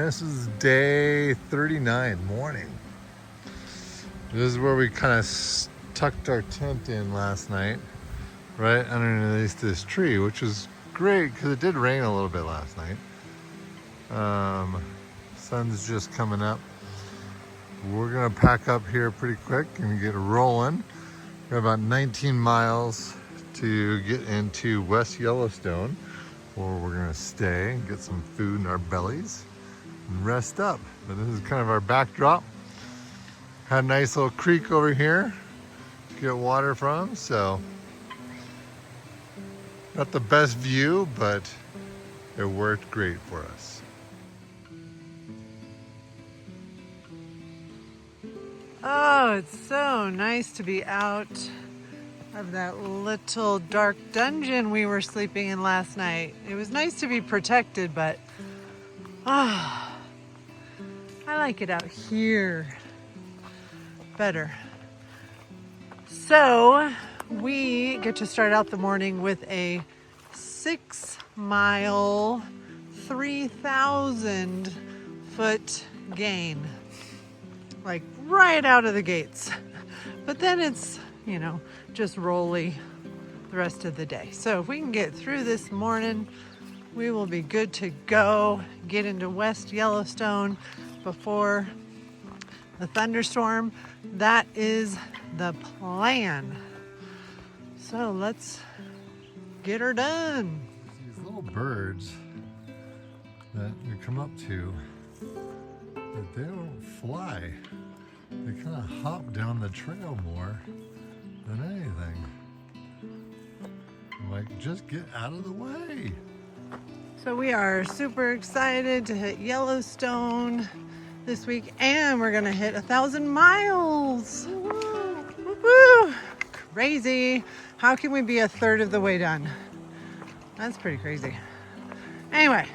This is day 39 morning. This is where we kind of tucked our tent in last night, right underneath this tree, which was great because it did rain a little bit last night. Sun's just coming up. We're gonna pack up here pretty quick and get rolling. We've got about 19 miles to get into West Yellowstone, where we're gonna stay and get some food in our bellies and rest up. But this is kind of our backdrop. Had a nice little creek over here to get water from, so not the best view, but it worked great for us. Oh, it's so nice to be out of that little dark dungeon we were sleeping in last night. It was nice to be protected, but I like it out here better. So we get to start out the morning with a 6-mile, 3,000 foot gain, like right out of the gates. But then it's, you know, just rolly the rest of the day. So if we can get through this morning, we will be good to go, get into West Yellowstone before the thunderstorm. That is the plan. So let's get her done. These little birds that you come up to, but they don't fly. They kind of hop down the trail more than anything. I'm like, just get out of the way. So we are super excited to hit Yellowstone this week, and we're gonna hit 1,000 miles. Woo-hoo. Crazy. How can we be a third of the way done? That's pretty crazy. Anyway,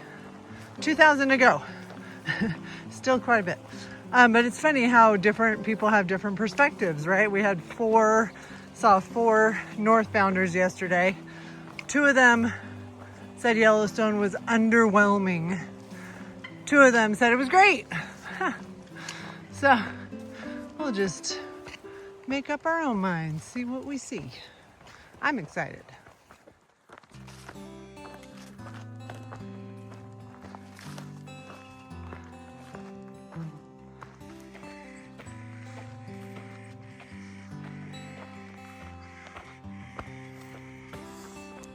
2,000 to go. Still quite a bit. But it's funny how different people have different perspectives, right? We had saw four northbounders yesterday. 2 of them said Yellowstone was underwhelming. 2 of them said it was great. So we'll just make up our own minds, see what we see. I'm excited.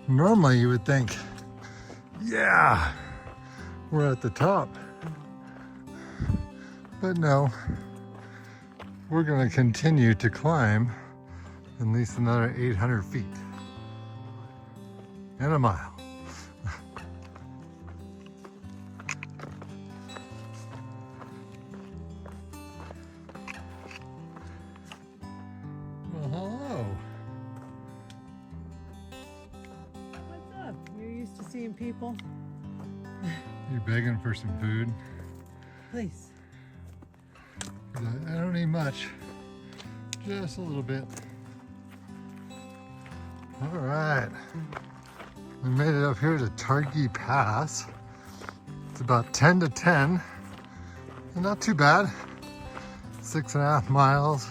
Normally you would think, yeah, we're at the top. But no, we're gonna continue to climb at least another 800 feet and a mile. Well, hello. What's up? You're used to seeing people? You begging for some food? Please. I don't need much, just a little bit. All right, we made it up here to Tari Pass. It's about 10 to 10, and not too bad. 6.5 miles,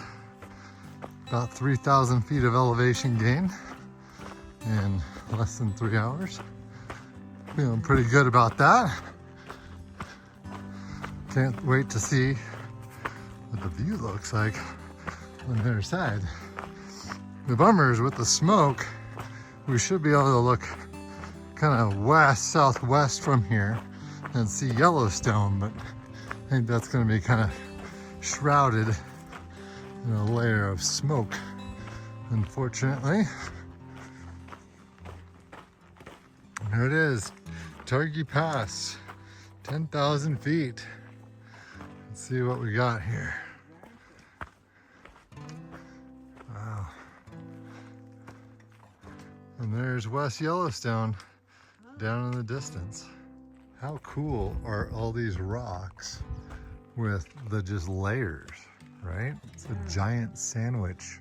about 3,000 feet of elevation gain in less than 3 hours. Feeling pretty good about that. Can't wait to see what the view looks like on the other side. The bummer is with the smoke, we should be able to look kind of west, southwest from here and see Yellowstone, but I think that's going to be kind of shrouded in a layer of smoke, unfortunately. There it is, Tari Pass, 10,000 feet. Let's see what we got here. Wow. And there's West Yellowstone down in the distance. How cool are all these rocks with the just layers, right? It's a giant sandwich.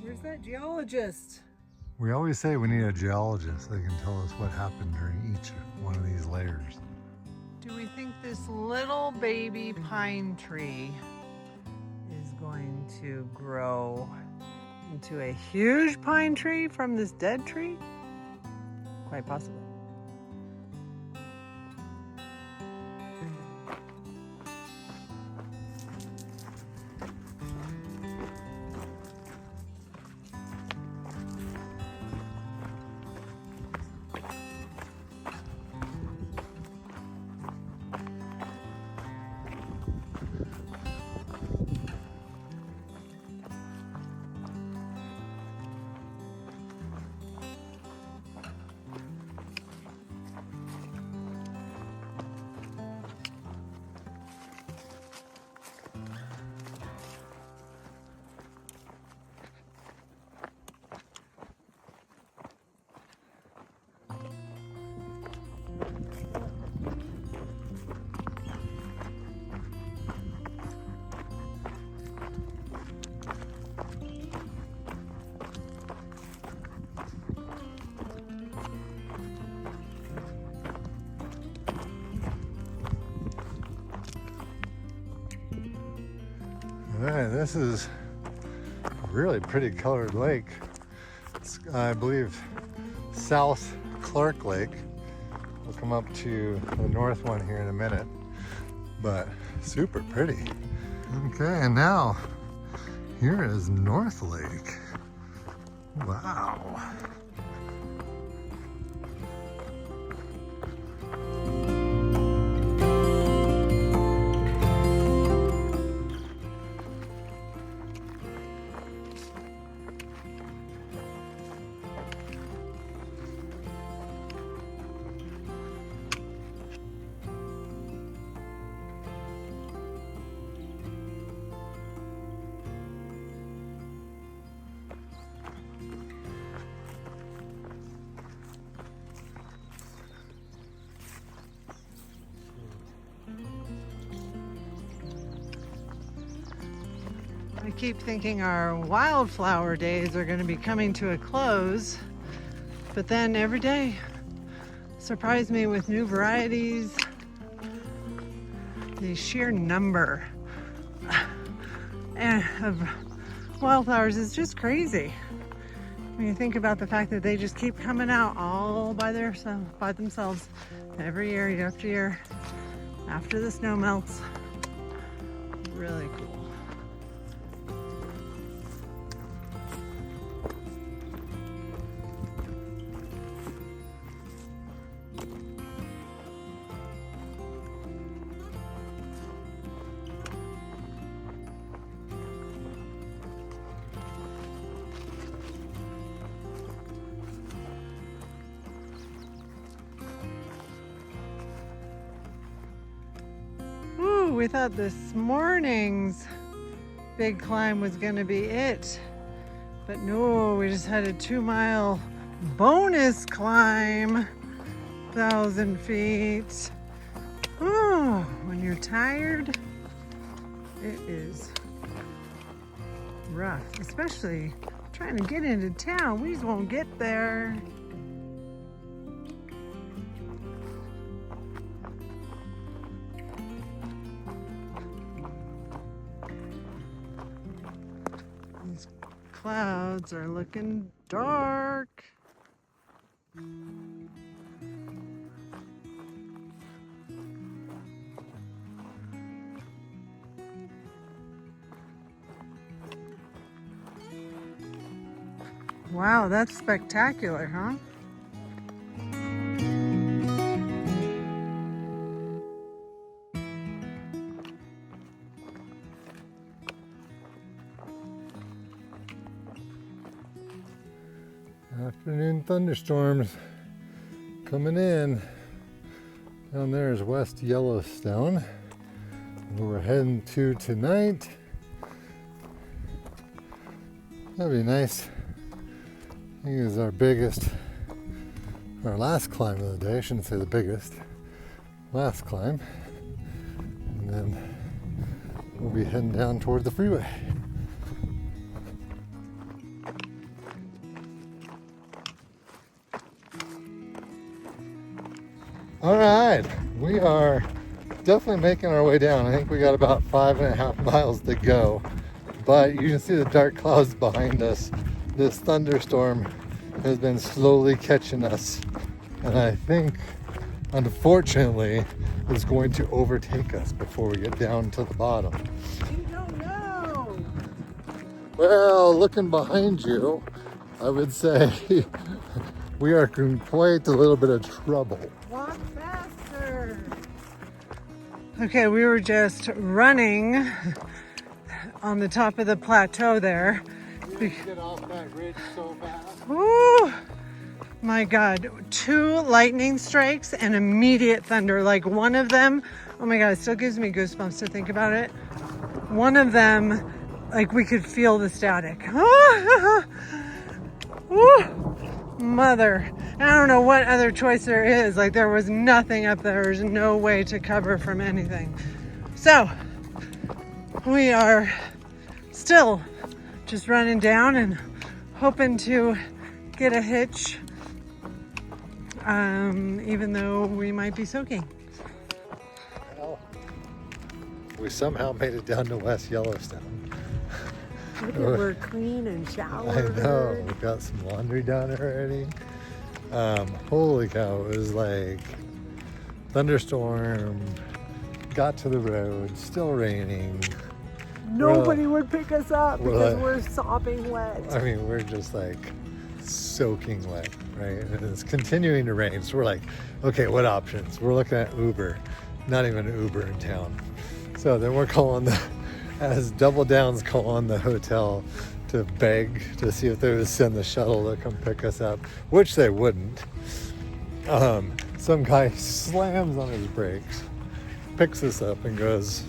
Where's that geologist? We always say we need a geologist that can tell us what happened during each one of these layers. Do Do we think this little baby pine tree is going to grow into a huge pine tree from this dead tree? Quite possibly. All right, this is a really pretty colored lake. It's, I believe, South Clark Lake. We'll come up to the north one here in a minute, but super pretty. Okay, and now here is North Lake. Wow. I keep thinking our wildflower days are going to be coming to a close, but then every day surprise me with new varieties. The sheer number of wildflowers is just crazy. When you think about the fact that they just keep coming out all by themselves every year after year after the snow melts. Really cool. We thought this morning's big climb was going to be it, but no, we just had a 2-mile bonus climb, 1,000 feet. Oh, when you're tired, it is rough, especially trying to get into town. We just won't get there. Clouds are looking dark. Wow, that's spectacular, huh? Afternoon thunderstorms coming in. Down there is West Yellowstone, where we're heading to tonight. That'd be nice. I think it's our last climb of the day. I shouldn't say the biggest. Last climb. And then we'll be heading down toward the freeway. All right, we are definitely making our way down. I think we got about 5.5 miles to go, but you can see the dark clouds behind us. This thunderstorm has been slowly catching us, and I think, unfortunately, is going to overtake us before we get down to the bottom. You don't know. Well, looking behind you, I would say we are in quite a little bit of trouble. Walk faster. Okay, we were just running on the top of the plateau there. We get off that ridge so fast. Ooh, my God, 2 lightning strikes and immediate thunder. Like one of them, oh my God, it still gives me goosebumps to think about it. One of them, like we could feel the static. Ooh, mother. I don't know what other choice there is. Like there was nothing up there. There's no way to cover from anything. So we are still just running down and hoping to get a hitch, even though we might be soaking. Well, we somehow made it down to West Yellowstone. Look at we're clean and showered. I know, we got some laundry done already. Holy cow, it was like thunderstorm, got to the road, still raining. Nobody would pick us up because like, we're sopping wet. I mean, we're just like soaking wet, right? And it's continuing to rain. So we're like, okay, what options? We're looking at Uber, not even Uber in town. So then we're calling as Double Down's calling the hotel to beg to see if they would send the shuttle to come pick us up, which they wouldn't. Some guy slams on his brakes, picks us up and goes,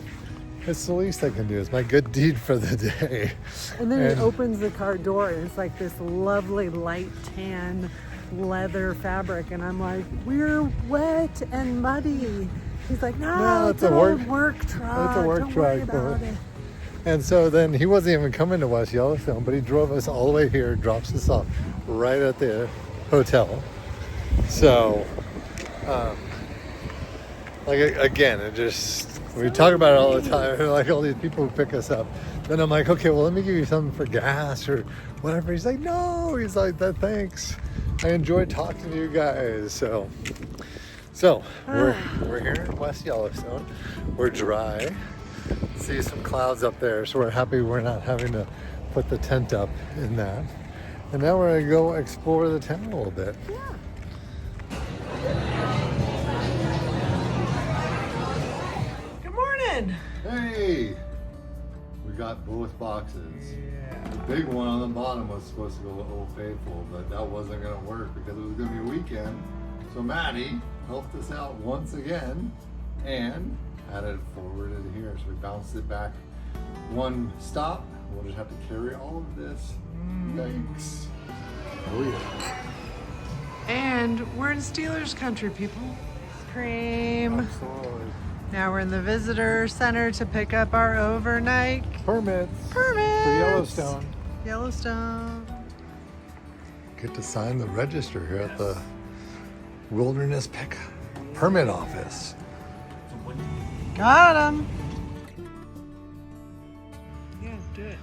it's the least I can do. It's my good deed for the day. And then he opens the car door and it's like this lovely light tan leather fabric. And I'm like, we're wet and muddy. He's like, no, it's a work truck. It's a work Don't truck. worry about it. And so then he wasn't even coming to West Yellowstone, but he drove us all the way here, drops us off right at the hotel. So, like, again, it just, we talk about it all the time, like all these people who pick us up. Then I'm like, okay, well, let me give you something for gas or whatever. He's like, no, he's like, that, thanks. I enjoyed talking to you guys. So we're here in West Yellowstone. We're dry. See some clouds up there, so we're happy we're not having to put the tent up in that. And now we're gonna go explore the town a little bit. Yeah. Good morning. Hey, we got both boxes. Yeah. The big one on the bottom was supposed to go to Old Faithful, but that wasn't gonna work because it was gonna be a weekend. So Maddie helped us out once again and had it forwarded here. So we bounced it back one stop. We'll just have to carry all of this. Thanks. Oh yeah. And we're in Steelers country, people. Cream. Absolutely. Now we're in the visitor center to pick up our overnight Permits. permits. For Yellowstone. Yellowstone. Get to sign the register here at the Wilderness Permit Office. Got him. Yeah, do it.